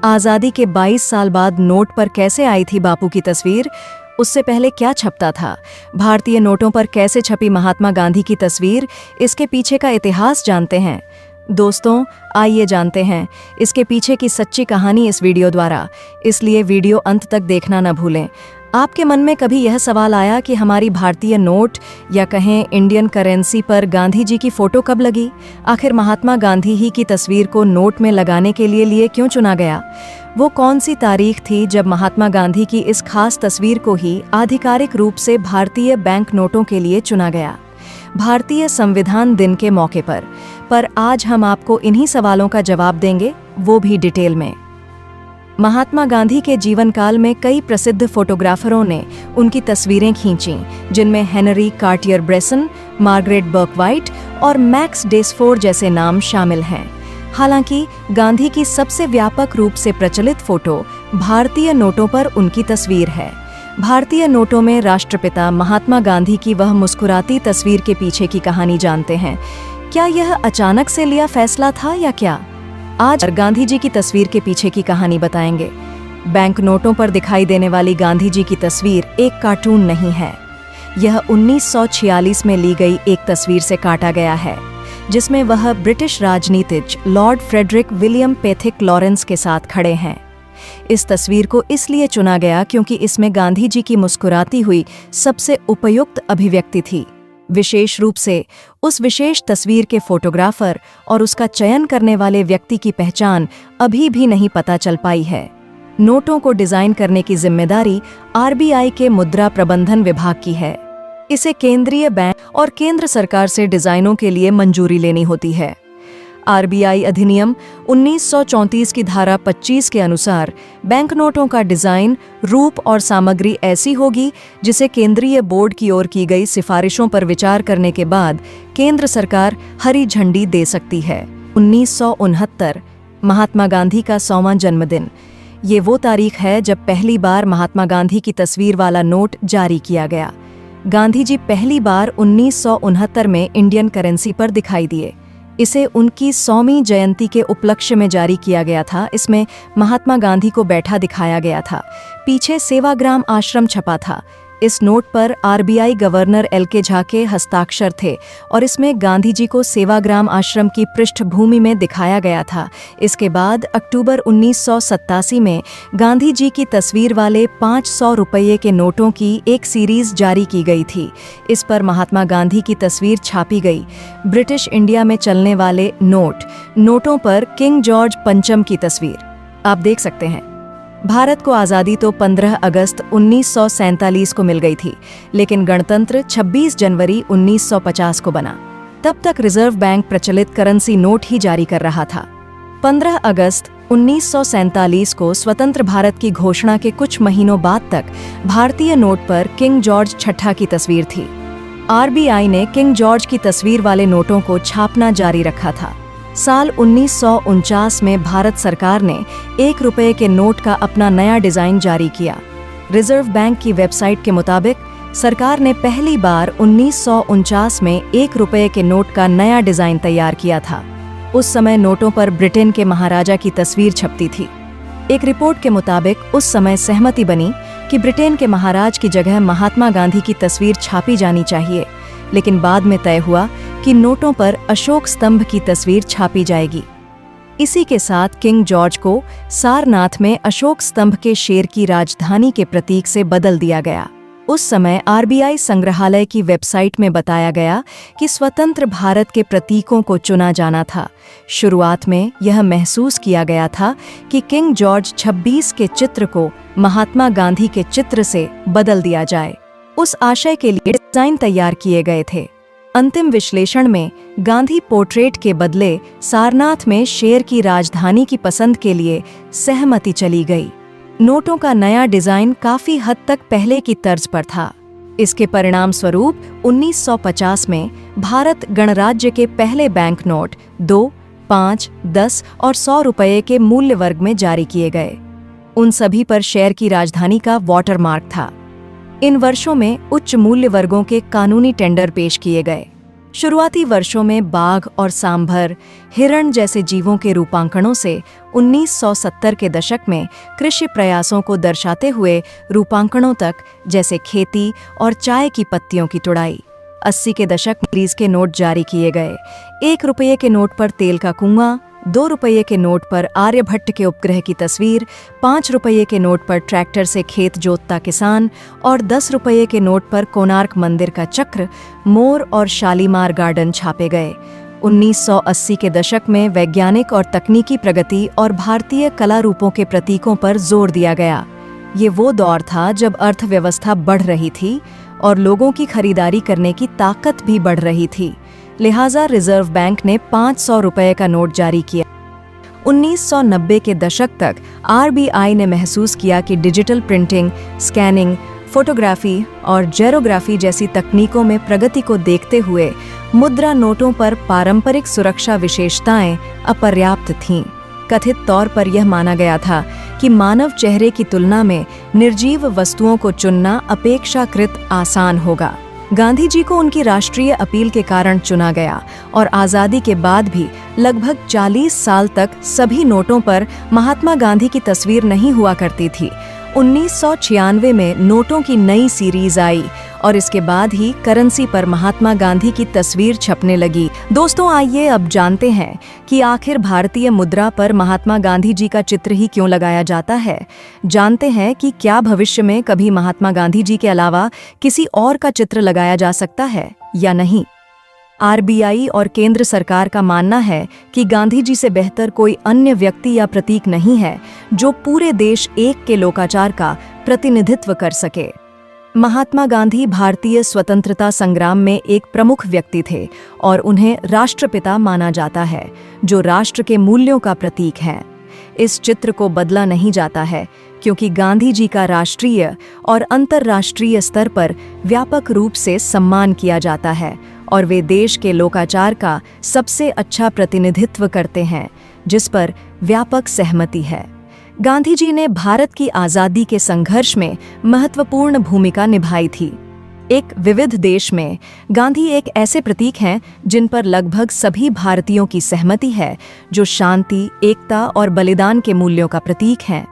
आज़ादी के 22 साल बाद नोट पर कैसे आई थी बापू की तस्वीर? उससे पहले क्या छपता था? भारतीय नोटों पर कैसे छपी महात्मा गांधी की तस्वीर? इसके पीछे का इतिहास जानते हैं। दोस्तों, आइए जानते हैं इसके पीछे की सच्ची कहानी इस वीडियो द्वारा। इसलिए वीडियो अंत तक देखना न भूलें। आपके मन में कभी यह सवाल आया कि हमारी भारतीय नोट या कहें इंडियन करेंसी पर गांधी जी की फोटो कब लगी? आखिर महात्मा गांधी ही की तस्वीर को नोट में लगाने के लिए क्यों चुना गया? वो कौन सी तारीख थी जब महात्मा गांधी की इस खास तस्वीर को ही आधिकारिक रूप से भारतीय बैंक नोटों के लिए चुना गया? भारतीय संविधान दिन के मौके पर आज हम आपको इन्हीं सवालों का जवाब देंगे, वो भी डिटेल में। महात्मा गांधी के जीवन काल में कई प्रसिद्ध फोटोग्राफरों ने उनकी तस्वीरें खींची, जिनमें हेनरी कार्टियर ब्रेसन, मार्गरेट बर्कवाइट और मैक्स डेसफोर जैसे नाम शामिल हैं। हालांकि गांधी की सबसे व्यापक रूप से प्रचलित फोटो भारतीय नोटों पर उनकी तस्वीर है। भारतीय नोटों में राष्ट्रपिता महात्मा गांधी की वह मुस्कुराती तस्वीर के पीछे की कहानी जानते हैं। क्या यह अचानक से लिया फैसला था या क्या? आज गांधी जी की तस्वीर के पीछे की कहानी बताएंगे। बैंक नोटों पर दिखाई देने वाली गांधी जी की तस्वीर एक कार्टून नहीं है। यह 1946 में ली गई एक तस्वीर से काटा गया है, जिसमें वह ब्रिटिश राजनीतिज्ञ Lord Frederick William Pethick Lawrence के साथ खड़े हैं। इस तस्वीर को इसलिए चुना गया क्योंकि इसमें गांधी जी की मुस्कुराती हुई सबसे उपयुक्त अभिव्यक्ति थी। विशेष रूप से उस विशेष तस्वीर के फोटोग्राफर और उसका चयन करने वाले व्यक्ति की पहचान अभी भी नहीं पता चल पाई है। नोटों को डिजाइन करने की जिम्मेदारी आरबीआई के मुद्रा प्रबंधन विभाग की है। इसे केंद्रीय बैंक और केंद्र सरकार से डिजाइनों के लिए मंजूरी लेनी होती है। आरबीआई अधिनियम 1934 की धारा 25 के अनुसार बैंक नोटों का डिजाइन, रूप और सामग्री ऐसी होगी जिसे केंद्रीय बोर्ड की ओर की गई सिफारिशों पर विचार करने के बाद केंद्र सरकार हरी झंडी दे सकती है। 1969 महात्मा गांधी का 100वां जन्मदिन। ये वो तारीख है जब पहली बार महात्मा गांधी की तस्वीर वाला नोट जारी किया गया। गांधी जी पहली बार 1969 में इंडियन करेंसी पर दिखाई दिए। इसे उनकी 100वीं जयंती के उपलक्ष्य में जारी किया गया था। इसमें महात्मा गांधी को बैठा दिखाया गया था। पीछे सेवाग्राम आश्रम छपा था। इस नोट पर आरबीआई गवर्नर एल.के. झा के हस्ताक्षर थे और इसमें गांधी जी को सेवाग्राम आश्रम की पृष्ठभूमि में दिखाया गया था। इसके बाद अक्टूबर 1987 में गांधी जी की तस्वीर वाले 500 रुपये के नोटों की एक सीरीज जारी की गई थी। इस पर महात्मा गांधी की तस्वीर छापी गई। ब्रिटिश इंडिया में चलने वाले नोटों पर किंग जॉर्ज पंचम की तस्वीर आप देख सकते हैं। भारत को आज़ादी तो 15 अगस्त 1947 को मिल गई थी, लेकिन गणतंत्र 26 जनवरी 1950 को बना। तब तक रिजर्व बैंक प्रचलित करेंसी नोट ही जारी कर रहा था। 15 अगस्त 1947 को स्वतंत्र भारत की घोषणा के कुछ महीनों बाद तक भारतीय नोट पर किंग जॉर्ज छठा की तस्वीर थी। आरबीआई ने किंग जॉर्ज की तस्वीर वाले नोटों को छापना जारी रखा था। साल 1949 में भारत सरकार ने 1 रुपये के नोट का अपना नया डिजाइन जारी किया। रिजर्व बैंक की वेबसाइट के मुताबिक सरकार ने पहली बार 1949 में 1 रुपये के नोट का नया डिजाइन तैयार किया था। उस समय नोटों पर ब्रिटेन के महाराजा की तस्वीर छपती थी। एक रिपोर्ट के मुताबिक उस समय सहमति बनी कि ब्रिटेन के महाराज की जगह महात्मा गांधी की तस्वीर छापी जानी चाहिए, लेकिन बाद में तय हुआ कि नोटों पर अशोक स्तंभ की तस्वीर छापी जाएगी। इसी के साथ किंग जॉर्ज को सारनाथ में अशोक स्तंभ के शेर की राजधानी के प्रतीक से बदल दिया गया। उस समय आरबीआई संग्रहालय की वेबसाइट में बताया गया कि स्वतंत्र भारत के प्रतीकों को चुना जाना था। शुरुआत में यह महसूस किया गया था कि किंग जॉर्ज 26 के चित्र को महात्मा गांधी के चित्र से बदल दिया जाए। उस आशय के लिए डिजाइन तैयार किए गए थे। अंतिम विश्लेषण में गांधी पोर्ट्रेट के बदले सारनाथ में शेर की राजधानी की पसंद के लिए सहमति चली गई। नोटों का नया डिजाइन काफी हद तक पहले की तर्ज पर था। इसके परिणाम स्वरूप 1950 में भारत गणराज्य के पहले बैंक नोट 2, 5, 10 और 100 रुपये के मूल्य वर्ग में जारी किए गए। उन सभी पर शेर की राजधानी का वाटरमार्क था। इन वर्षों में उच्च मूल्य वर्गों के कानूनी टेंडर पेश किए गए। शुरुआती वर्षों में बाघ और सांभर, हिरण जैसे जीवों के रूपांकनों से 1970 के दशक में कृषि प्रयासों को दर्शाते हुए रूपांकनों तक, जैसे खेती और चाय की पत्तियों की तुड़ाई। 80 के दशक में ग्रीस के नोट जारी किए गए। 1 रुपये के नोट पर तेल का कुआं, 2 रुपये के नोट पर आर्यभट्ट के उपग्रह की तस्वीर, 5 रुपये के नोट पर ट्रैक्टर से खेत जोतता किसान और 10 रुपये के नोट पर कोणार्क मंदिर का चक्र, मोर और शालीमार गार्डन छापे गए। 1980 के दशक में वैज्ञानिक और तकनीकी प्रगति और भारतीय कला रूपों के प्रतीकों पर जोर दिया गया। ये वो दौर था जब अर्थव्यवस्था बढ़ रही थी और लोगों की खरीदारी करने की ताकत भी बढ़ रही थी। लिहाजा रिजर्व बैंक ने 500 रुपये का नोट जारी किया। 1990 के दशक तक आरबीआई ने महसूस किया कि डिजिटल प्रिंटिंग, स्कैनिंग, फोटोग्राफी और जेरोग्राफी जैसी तकनीकों में प्रगति को देखते हुए मुद्रा नोटों पर पारंपरिक सुरक्षा विशेषताएं अपर्याप्त थीं। कथित तौर पर यह माना गया था कि मानव चेहरे की तुलना में निर्जीव वस्तुओं को चुनना अपेक्षाकृत आसान होगा। गांधी जी को उनकी राष्ट्रीय अपील के कारण चुना गया और आज़ादी के बाद भी लगभग 40 साल तक सभी नोटों पर महात्मा गांधी की तस्वीर नहीं हुआ करती थी। 1996 में नोटों की नई सीरीज आई और इसके बाद ही करेंसी पर महात्मा गांधी की तस्वीर छपने लगी। दोस्तों, आइए अब जानते हैं कि आखिर भारतीय मुद्रा पर महात्मा गांधी जी का चित्र ही क्यों लगाया जाता है। जानते हैं कि क्या भविष्य में कभी महात्मा गांधी जी के अलावा किसी और का चित्र लगाया जा सकता है या नहीं। आरबीआई और केंद्र सरकार का मानना है कि गांधी जी से बेहतर कोई अन्य व्यक्ति या प्रतीक नहीं है जो पूरे देश एक के लोकाचार का प्रतिनिधित्व कर सके। महात्मा गांधी भारतीय स्वतंत्रता संग्राम में एक प्रमुख व्यक्ति थे और उन्हें राष्ट्रपिता माना जाता है, जो राष्ट्र के मूल्यों का प्रतीक है। इस चित्र को बदला नहीं जाता है क्योंकि गांधी जी का राष्ट्रीय और अंतर्राष्ट्रीय स्तर पर व्यापक रूप से सम्मान किया जाता है और वे देश के लोकाचार का सबसे अच्छा प्रतिनिधित्व करते हैं, जिस पर व्यापक सहमति है। गांधी जी ने भारत की आज़ादी के संघर्ष में महत्वपूर्ण भूमिका निभाई थी। एक विविध देश में गांधी एक ऐसे प्रतीक हैं जिन पर लगभग सभी भारतीयों की सहमति है, जो शांति, एकता और बलिदान के मूल्यों का प्रतीक हैं।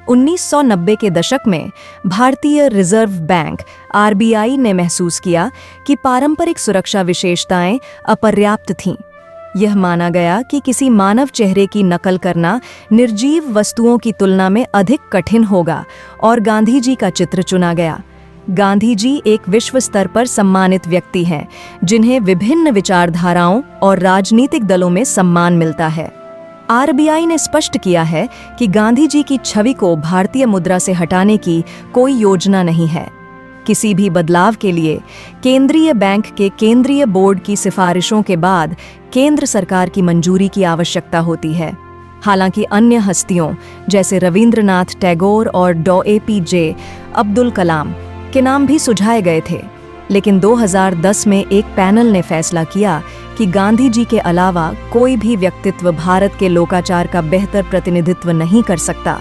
1990 के दशक में भारतीय रिजर्व बैंक आरबीआई ने महसूस किया कि पारंपरिक सुरक्षा विशेषताएं अपर्याप्त थीं। यह माना गया कि किसी मानव चेहरे की नकल करना निर्जीव वस्तुओं की तुलना में अधिक कठिन होगा और गांधी जी का चित्र चुना गया। गांधी जी एक विश्व स्तर पर सम्मानित व्यक्ति हैं, जिन्हें विभिन्न विचारधाराओं और राजनीतिक दलों में सम्मान मिलता है। आरबीआई ने स्पष्ट किया है कि गांधी जी की छवि को भारतीय मुद्रा से हटाने की कोई योजना नहीं है। किसी भी बदलाव के लिए केंद्रीय बैंक के केंद्रीय बोर्ड की सिफारिशों के बाद केंद्र सरकार की मंजूरी की आवश्यकता होती है। हालांकि अन्य हस्तियों जैसे रविंद्रनाथ टैगोर और डॉ.ए.पी.जे. अब्दुल कलाम के नाम भी सुझाए गए थे, लेकिन 2010 में एक पैनल ने फैसला किया कि गांधी जी के अलावा कोई भी व्यक्तित्व भारत के लोकाचार का बेहतर प्रतिनिधित्व नहीं कर सकता।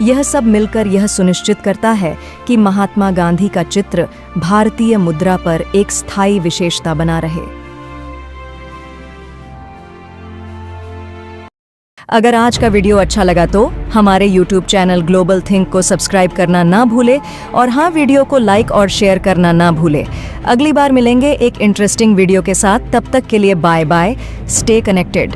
यह सब मिलकर यह सुनिश्चित करता है कि महात्मा गांधी का चित्र भारतीय मुद्रा पर एक स्थायी विशेषता बना रहे। अगर आज का वीडियो अच्छा लगा तो हमारे YouTube चैनल ग्लोबल थिंक को सब्सक्राइब करना ना भूले और हाँ, वीडियो को लाइक और शेयर करना ना भूले। अगली बार मिलेंगे एक इंटरेस्टिंग वीडियो के साथ। तब तक के लिए बाय बाय, स्टे कनेक्टेड।